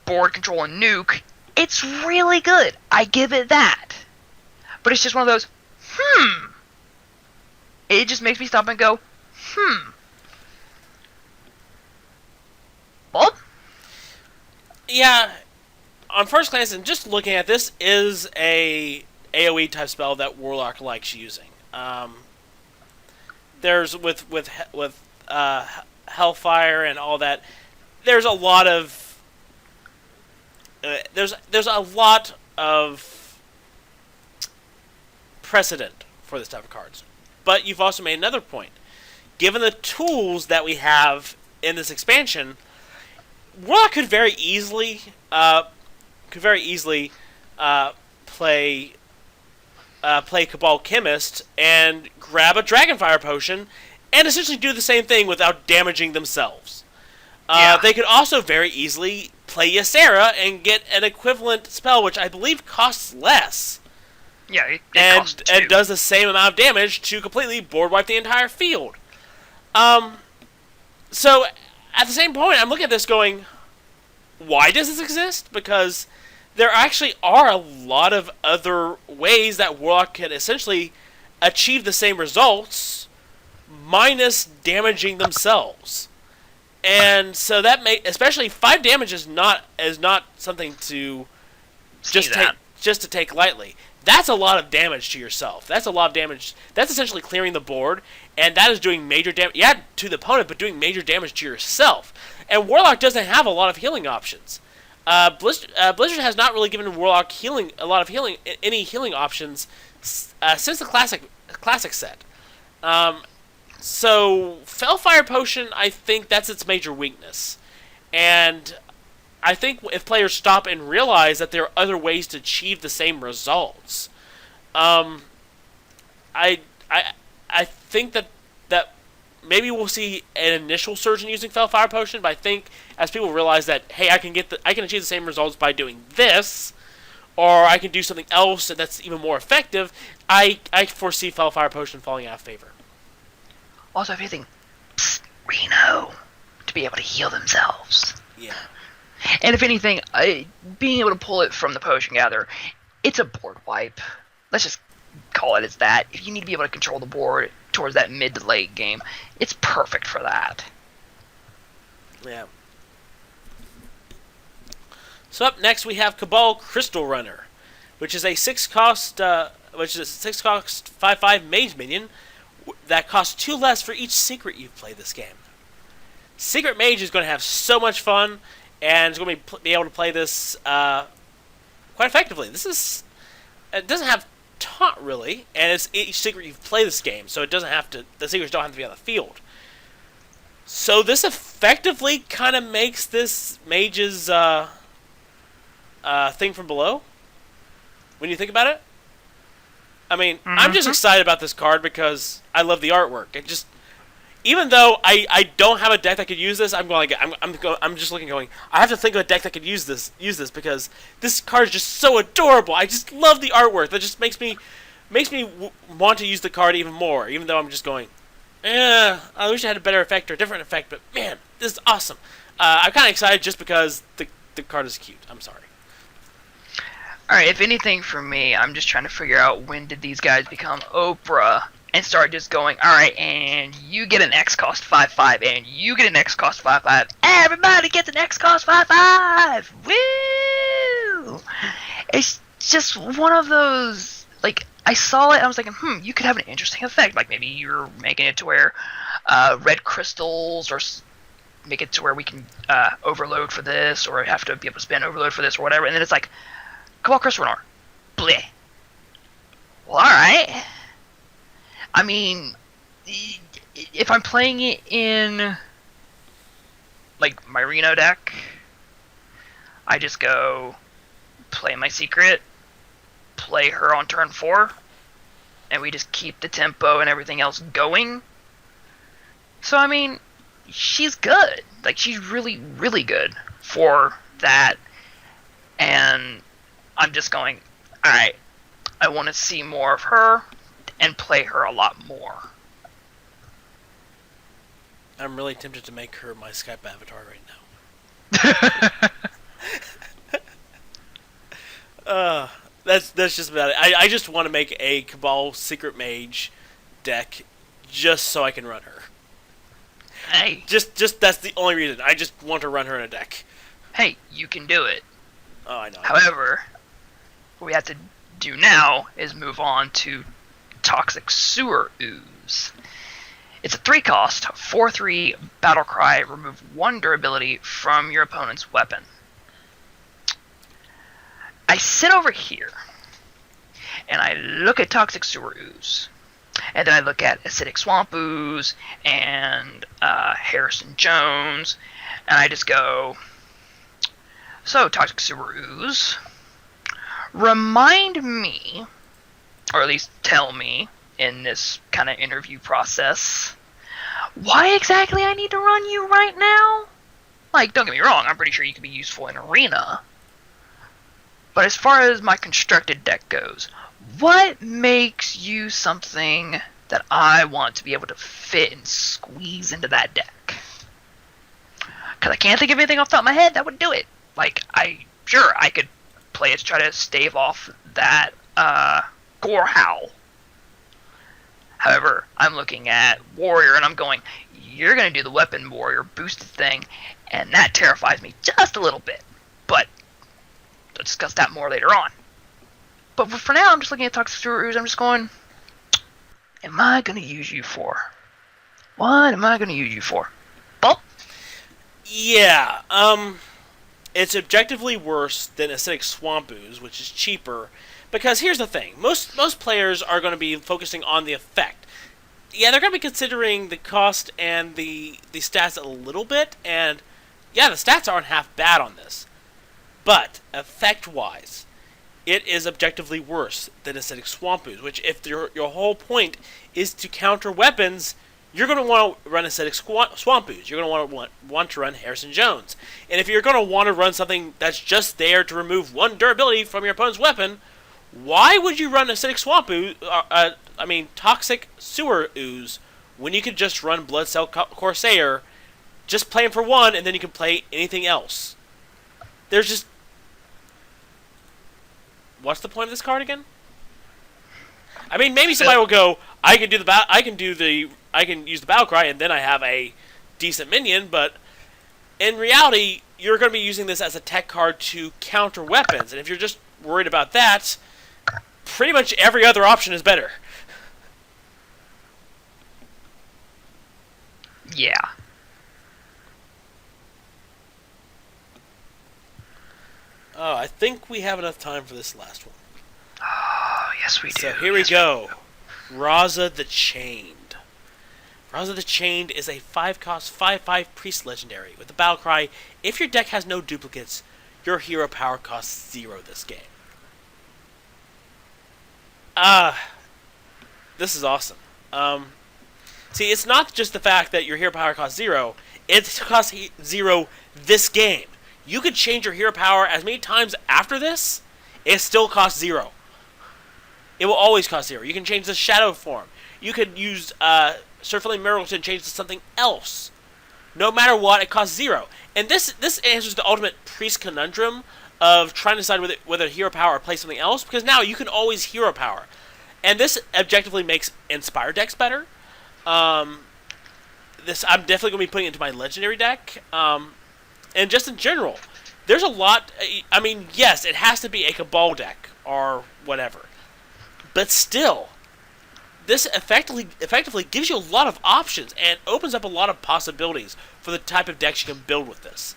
[SPEAKER 1] board control and nuke, it's really good. I give it that. But it's just one of those, It just makes me stop and go, Bob?
[SPEAKER 2] Yeah, on first glance, and just looking at this, is a AoE type spell that Warlock likes using. There's with Hellfire and all that. There's a lot of there's a lot of precedent for this type of cards. But you've also made another point. Given the tools that we have in this expansion, Warlock could very easily play Kabal Chemist and grab a Dragonfire Potion and essentially do the same thing without damaging themselves. They could also very easily play Ysera and get an equivalent spell, which I believe costs less.
[SPEAKER 1] Yeah, it costs 2.
[SPEAKER 2] And does the same amount of damage to completely board wipe the entire field. So, at the same point, I'm looking at this going, why does this exist? Because there actually are a lot of other ways that Warlock can essentially achieve the same results, minus damaging themselves. And so that especially 5 damage is not something to just to take lightly. That's a lot of damage to yourself. That's a lot of damage. That's essentially clearing the board, and that is doing major damage, to the opponent, but doing major damage to yourself. And Warlock doesn't have a lot of healing options. Blizzard has not really given Warlock any healing options since the classic set. So Felfire Potion, I think that's its major weakness, and I think if players stop and realize that there are other ways to achieve the same results, I think that maybe we'll see an initial surge in using Felfire Potion. But I think as people realize that, hey, I can achieve the same results by doing this, or I can do something else that's even more effective, I foresee Felfire Potion falling out of favor.
[SPEAKER 1] Also, if you think, Reno, to be able to heal themselves.
[SPEAKER 2] Yeah.
[SPEAKER 1] And if anything, being able to pull it from the Potion Gatherer, it's a board wipe. Let's just call it as that. If you need to be able to control the board towards that mid to late game, it's perfect for that.
[SPEAKER 2] Yeah. So up next we have Cabal Crystal Runner, which is a 6-cost 5/5 mage minion that costs 2 less for each secret you've played this game. Secret Mage is going to have so much fun, and is going to be able to play this quite effectively. It doesn't have taunt really, and it's each secret you play this game, so it doesn't have to. The secrets don't have to be on the field. So this effectively kind of makes this mage's thing from below. When you think about it, I mean, I'm just excited about this card because I love the artwork. It just, even though I don't have a deck that could use this, I'm just looking going. I have to think of a deck that could use this because this card is just so adorable. I just love the artwork. That just makes me want to use the card even more. Even though I'm just going, I wish I had a better effect or a different effect. But man, this is awesome. I'm kind of excited just because the card is cute. I'm sorry.
[SPEAKER 1] Alright, if anything for me, I'm just trying to figure out when did these guys become Oprah and start just going, alright, and you get an X cost 5/5, and you get an X cost 5/5. Everybody gets an X cost 5/5! Woo! It's just one of those, like, I saw it and I was like, you could have an interesting effect. Like maybe you're making it to where red crystals, or make it to where we can overload for this, or have to be able to spend overload for this, or whatever. And then it's like, Kabal Crystal Renor. Bleh. Well, alright. I mean, if I'm playing it in, like, my Reno deck, I just go play my secret, play her on turn 4, and we just keep the tempo and everything else going. So, I mean, she's good. Like, she's really, really good for that. And I'm just going, alright, I want to see more of her and play her a lot more.
[SPEAKER 2] I'm really tempted to make her my Skype avatar right now. That's just about it. I just want to make a Kabal Secret Mage deck just so I can run her.
[SPEAKER 1] Hey.
[SPEAKER 2] Just that's the only reason. I just want to run her in a deck.
[SPEAKER 1] Hey, you can do it.
[SPEAKER 2] Oh, I know.
[SPEAKER 1] However, what we have to do now is move on to Toxic Sewer Ooze. It's a 3-cost, 4/3 battle cry. Remove 1 durability from your opponent's weapon. I sit over here, and I look at Toxic Sewer Ooze. And then I look at Acidic Swamp Ooze and Harrison Jones, and I just go, so, Toxic Sewer Ooze, remind me, or at least tell me, in this kind of interview process, why exactly I need to run you right now? Like, don't get me wrong, I'm pretty sure you could be useful in Arena. But as far as my constructed deck goes, what makes you something that I want to be able to fit and squeeze into that deck? Because I can't think of anything off the top of my head that would do it. Like, I could play it to try to stave off that Gore Howl. However, I'm looking at Warrior and I'm going, you're going to do the Weapon Warrior boosted thing, and that terrifies me just a little bit. But we'll discuss that more later on. But for now, I'm just looking at Toxic Sewer Ooze. I'm just going, am I going to use you for? What am I going to use you for? Well,
[SPEAKER 2] yeah, it's objectively worse than Acidic Swamp Ooze, which is cheaper. Because here's the thing, most players are going to be focusing on the effect. Yeah, they're going to be considering the cost and the stats a little bit, and yeah, the stats aren't half bad on this. But, effect-wise, it is objectively worse than Acidic Swamp Ooze, which if your whole point is to counter weapons, you're going to want to run Acidic Swamp Ooze. You're going to want to run Harrison Jones. And if you're going to want to run something that's just there to remove 1 durability from your opponent's weapon, why would you run Acidic Swamp Ooze, Toxic Sewer Ooze, when you could just run Bloodcell Corsair, just play him for 1, and then you can play anything else? There's just... What's the point of this card again? I mean, maybe somebody will go, I can use the battle cry, and then I have a decent minion, but in reality, you're going to be using this as a tech card to counter weapons, and if you're just worried about that, pretty much every other option is better.
[SPEAKER 1] Yeah.
[SPEAKER 2] Oh, I think we have enough time for this last one.
[SPEAKER 1] Oh, yes, Yes, we do.
[SPEAKER 2] So here we go. Raza the Chained. Raza the Chained is a 5-cost 5/5 priest legendary with the battle cry, if your deck has no duplicates, your hero power costs 0 this game. This is awesome. See, it's not just the fact that your hero power costs 0, it costs 0 this game. You could change your hero power as many times after this, it still costs 0. It will always cost 0. You can change the shadow form. You could use Surfling Miracle to change to something else. No matter what, it costs 0. And this answers the ultimate priest conundrum of trying to decide whether hero power or play something else, because now you can always hero power. And this objectively makes Inspire decks better. This I'm definitely going to be putting into my legendary deck. And just in general, there's a lot. I mean, yes, it has to be a Kabal deck or whatever. But still, this effectively gives you a lot of options and opens up a lot of possibilities for the type of decks you can build with this.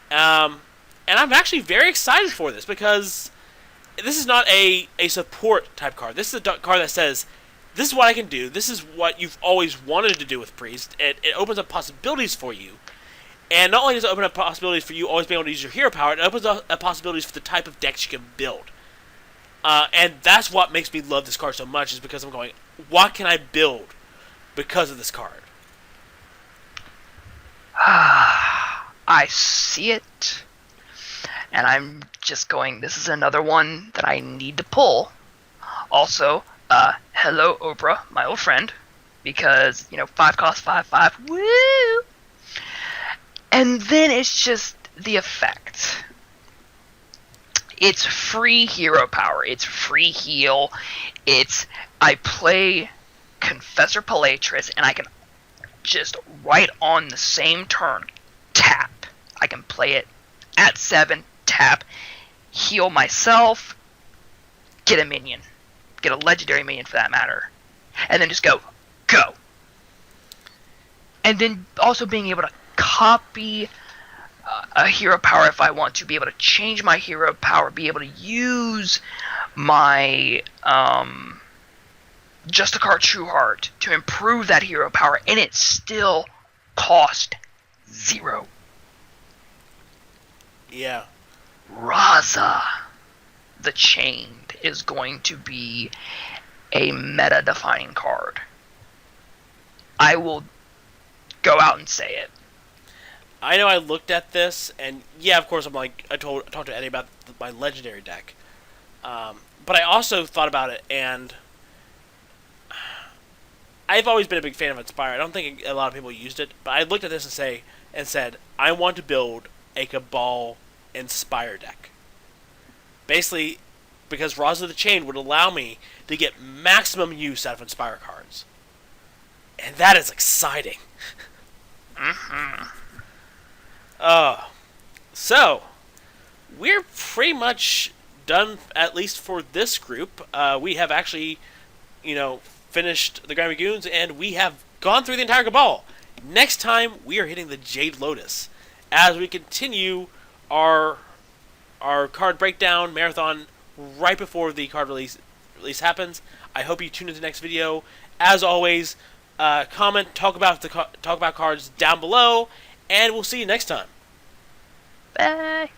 [SPEAKER 2] And I'm actually very excited for this because this is not a support type card. This is a card that says, this is what I can do. This is what you've always wanted to do with Priest. It opens up possibilities for you. And not only does it open up possibilities for you always being able to use your hero power, it opens up possibilities for the type of decks you can build. And that's what makes me love this card so much, is because I'm going, what can I build because of this card?
[SPEAKER 1] I see it. And I'm just going, this is another one that I need to pull. Also, hello Oprah, my old friend. Because, 5 cost 5/5. Woo! And then it's just the effect. It's free hero power. It's free heal. I play Confessor Palatris, and I can just right on the same turn tap. I can play it at 7, tap, heal myself, get a minion. Get a legendary minion for that matter. And then just go. And then also being able to copy a hero power if I want to, be able to change my hero power, be able to use my Justicar True Heart to improve that hero power, and it still cost 0.
[SPEAKER 2] Yeah.
[SPEAKER 1] Raza the Chained is going to be a meta-defining card. I will go out and say it.
[SPEAKER 2] I know I looked at this, and yeah, of course, I talked to Eddie about my legendary deck. But I also thought about it, and I've always been a big fan of Inspire. I don't think a lot of people used it, but I looked at this and said, I want to build a Kabal Inspire deck. Basically, because Raza the Chained would allow me to get maximum use out of Inspire cards. And that is exciting. So, we're pretty much done, at least for this group. We have actually, finished the Grimscale Goons, and we have gone through the entire Kabal. Next time, we are hitting the Jade Lotus as we continue our card breakdown marathon right before the card release happens. I hope you tune into the next video. As always, comment, talk about cards down below, and we'll see you next time.
[SPEAKER 1] Bye.